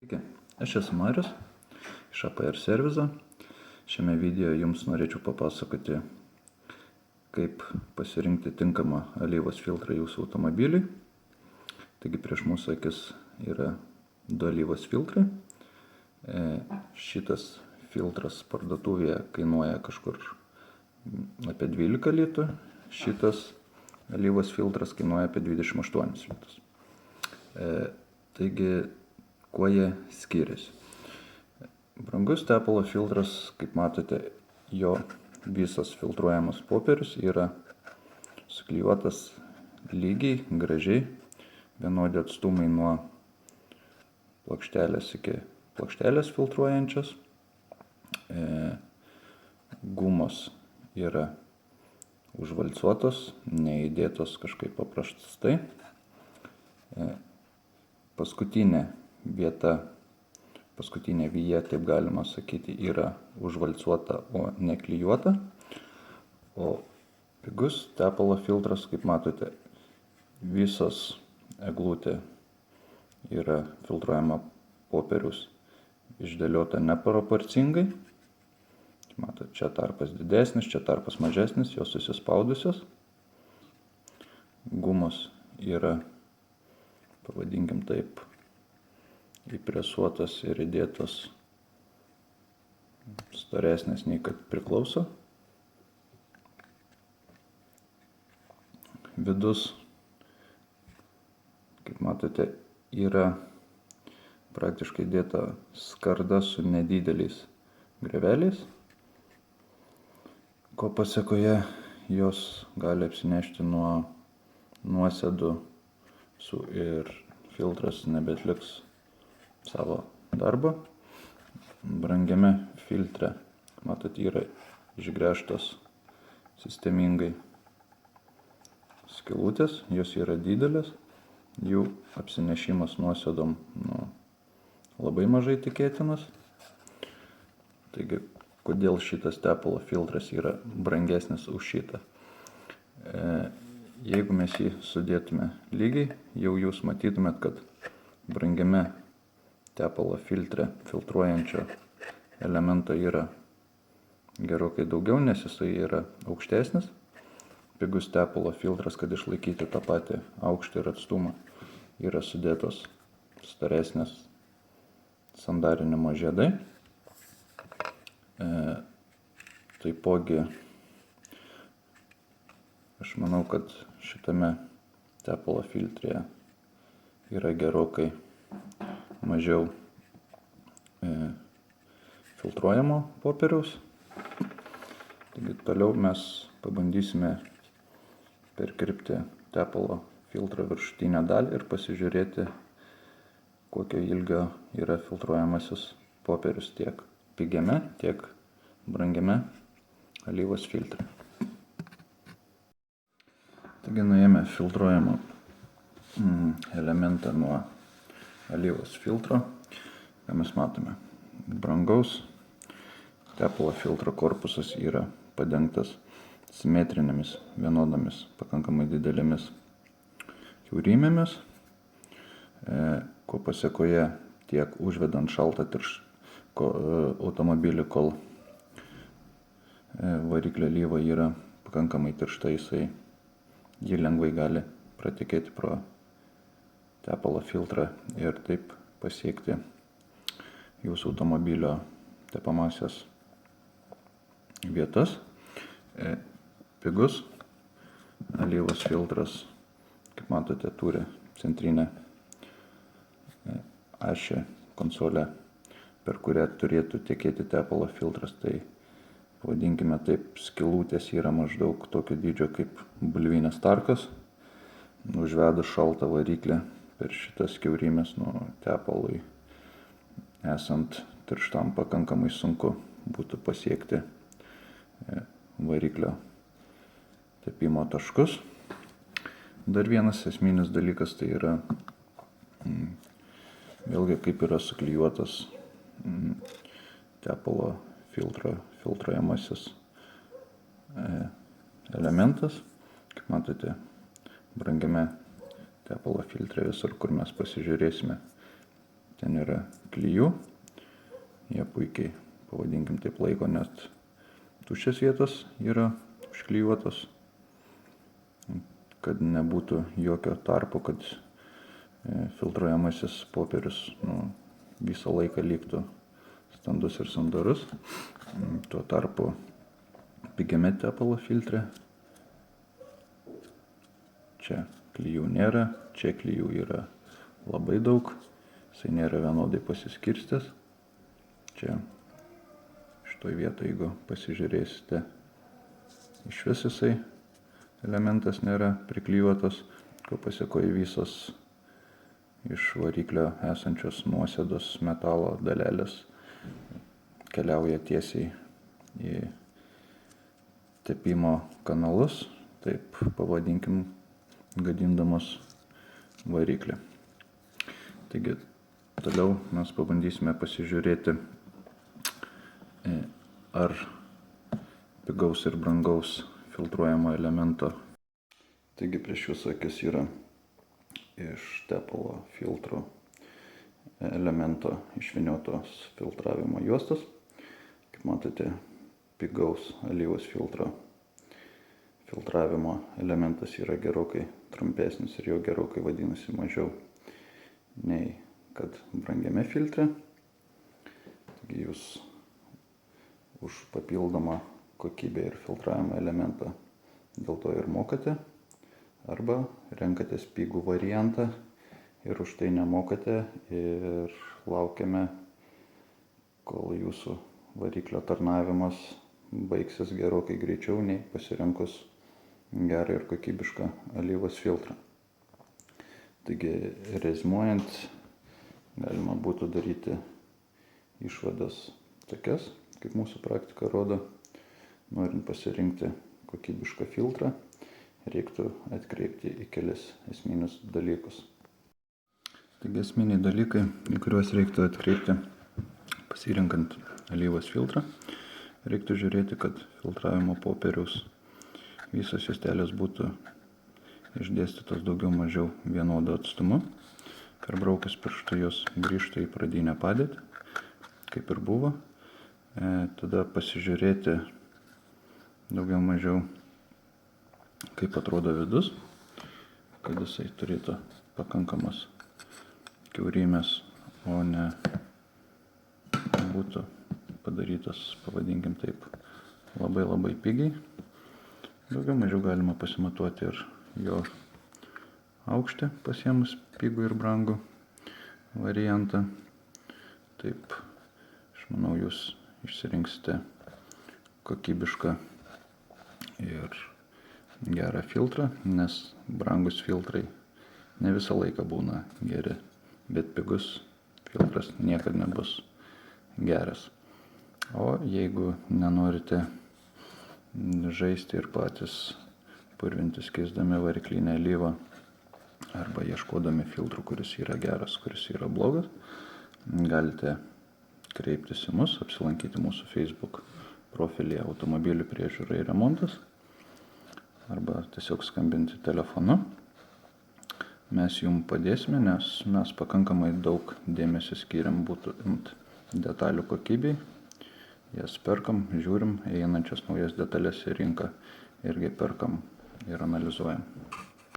Sveiki, aš esu Marius iš APR servizo. Šiame video jums norėčiau papasakoti, kaip pasirinkti tinkamą alyvos filtrą jūsų automobiliui. Taigi prieš mūsų akis yra du alyvos filtrai. Šitas filtras parduotuvėje kainuoja kažkur apie 12 litų. Šitas alyvos filtras kainuoja apie 28 litus. Taigi, kuo jie skiriasi? Brangus tepalo filtras, kaip matote, jo visas filtruojamas popierius yra suklijuotas lygiai, gražiai, vienodi atstumai nuo plokštelės iki plokštelės filtruojančios. Gumos yra užvalcuotos, neįdėtos kažkaip paprastai. Paskutinė vyja, taip galima sakyti, yra užvalcuota, o ne klijuota. O pigus tepalo filtras, kaip matote, visas eglutė yra filtruojama popierius išdėliota neproporcingai. Matote, čia tarpas didesnis, čia tarpas mažesnis, jos susispaudusios. Gumos yra, pavadinkim taip, įpresuotas ir įdėtas storesnės nei kad priklauso. Vidus, kaip matote, yra praktiškai dėta skarda su nedideliais greveliais, ko pasekoje jos gali apsinešti nuo nuosėdų ir filtras nebeatliks savo darbą. Brangiame filtre, matot, yra išgręžtos sistemingai skylutės, jos yra didelės, jų apsinešimas nuosėdom labai mažai tikėtinas. Taigi, kodėl šitas tepalo filtras yra brangesnis už šitą? Jeigu mes jį sudėtume lygiai, jau jūs matytumėt, kad brangiame tepalo filtre filtruojančio elemento yra gerokai daugiau, nes jisai yra aukštesnis. Pigus tepalo filtras, kad išlaikyti tą patį aukštį ir atstumą, yra sudėtos storesnės sandarinimo žiedai. Taipogi, aš manau, kad šitame tepalo filtre yra gerokai mažiau filtruojamo popieriaus. Taigi toliau mes pabandysime perkirpti tepalo filtro viršutinę dalį ir pasižiūrėti, kokio ilgio yra filtruojamasis popierius tiek pigiame, tiek brangiame alyvos filtre. Taigi nuėjome filtruojamą elementą nuo alyvos filtro. Ką mes matome? Brangaus tepalo filtro korpusas yra padengtas simetrinėmis, vienodomis, pakankamai didelėmis kiaurymėmis, ko pasekoje tiek užvedant šaltą automobilį, kol variklio alyva yra pakankamai tiršta, ji lengvai gali pratekėti pro tepalo filtrą ir taip pasiekti jūsų automobilio tepamasias vietas. Pigus alyvos filtras, kaip matote, turi centrinę ašį konsolę, per kurią turėtų tekėti tepalo filtras. Tai pavadinkime taip, skylutės yra maždaug tokio dydžio kaip bulvinės tarkas. Užvedus šaltą variklį per šitas kiaurymės, tepalui esant tirštam pakankamai sunku būtų pasiekti variklio tepimo taškus. Dar vienas esminis dalykas tai yra, vėlgi kaip yra suklijuotas tepalo filtruojamasis elementas. Kaip matote, brangiame tepalo filtre visur, kur mes pasižiūrėsime, ten yra klijų. Jie puikiai, pavadinkim taip, laiko, net tuščias vietas yra užklijuotos, kad nebūtų jokio tarpo, kad filtruojamasis popierius visą laiką liktų standus ir sandarus. Tuo tarpu pigiame tepalo filtre čia klijų nėra, čia klijų yra labai daug, jisai nėra vienodai pasiskirstęs. Čia šitoj vietoje, jeigu pasižiūrėsite, išvis jisai elementas nėra priklijuotas, ko pasiekoje visos iš variklio esančios nuosėdos metalo dalelės keliauja tiesiai į tepimo kanalus, taip pavadinkim, gadindamos variklį. Taigi toliau mes pabandysime pasižiūrėti, ar pigaus ir brangaus filtruojamo elemento. Taigi prieš jūsų akis yra iš tepalo filtro elemento išvyniotos filtravimo juostos. Kaip matote, pigaus alyvos filtro filtravimo elementas yra gerokai trumpesnis ir jo gerokai vadinasi mažiau nei kad brangiame filtre. Taigi jūs už papildomą kokybę ir filtravimo elementą dėl to ir mokate, arba renkatės pigų variantą ir už tai nemokate ir laukiame, kol jūsų variklio tarnavimas baigsis gerokai greičiau nei pasirinkus gerą ir kokybišką alyvos filtrą. Taigi, reziumuojant, galima būtų daryti išvadas tokias, kaip mūsų praktika rodo. Norint pasirinkti kokybišką filtrą, reiktų atkreipti į kelis esminius dalykus. Taigi esminiai dalykai, į kuriuos reiktų atkreipti pasirinkant alyvos filtrą, reiktų žiūrėti, kad filtravimo popieriaus visos juostelės būtų išdėstytos daugiau mažiau vienodu atstumu. Perbraukęs pirštu jos grįžtų į pradinę padėtį, kaip ir buvo. Tada pasižiūrėti daugiau mažiau, kaip atrodo vidus, kad jisai turėtų pakankamas kiaurymės, o ne būtų padarytas, pavadinkim taip, labai pigiai. Daugiau mažiau galima pasimatuoti ir jo aukštį pasiėmus pigų ir brangų variantą. Taip, aš manau, jūs išsirinksite kokybišką ir gerą filtrą, nes brangus filtrai ne visą laiką būna geri, bet pigus filtras niekada nebus geras. O jeigu nenorite žaisti ir patys purvintis keisdami variklinę alyvą arba ieškodami filtrų, kuris yra geras, kuris yra blogas, galite kreiptis į mus, apsilankyti mūsų Facebook profilyje Automobilių priežiūra ir remontas arba tiesiog skambinti telefonu. Mes jums padėsime, nes mes pakankamai daug dėmesio skiriam būtent detalių kokybei. Jas perkam, žiūrim, einančias naujas detalės į rinką irgi perkam ir analizuojam.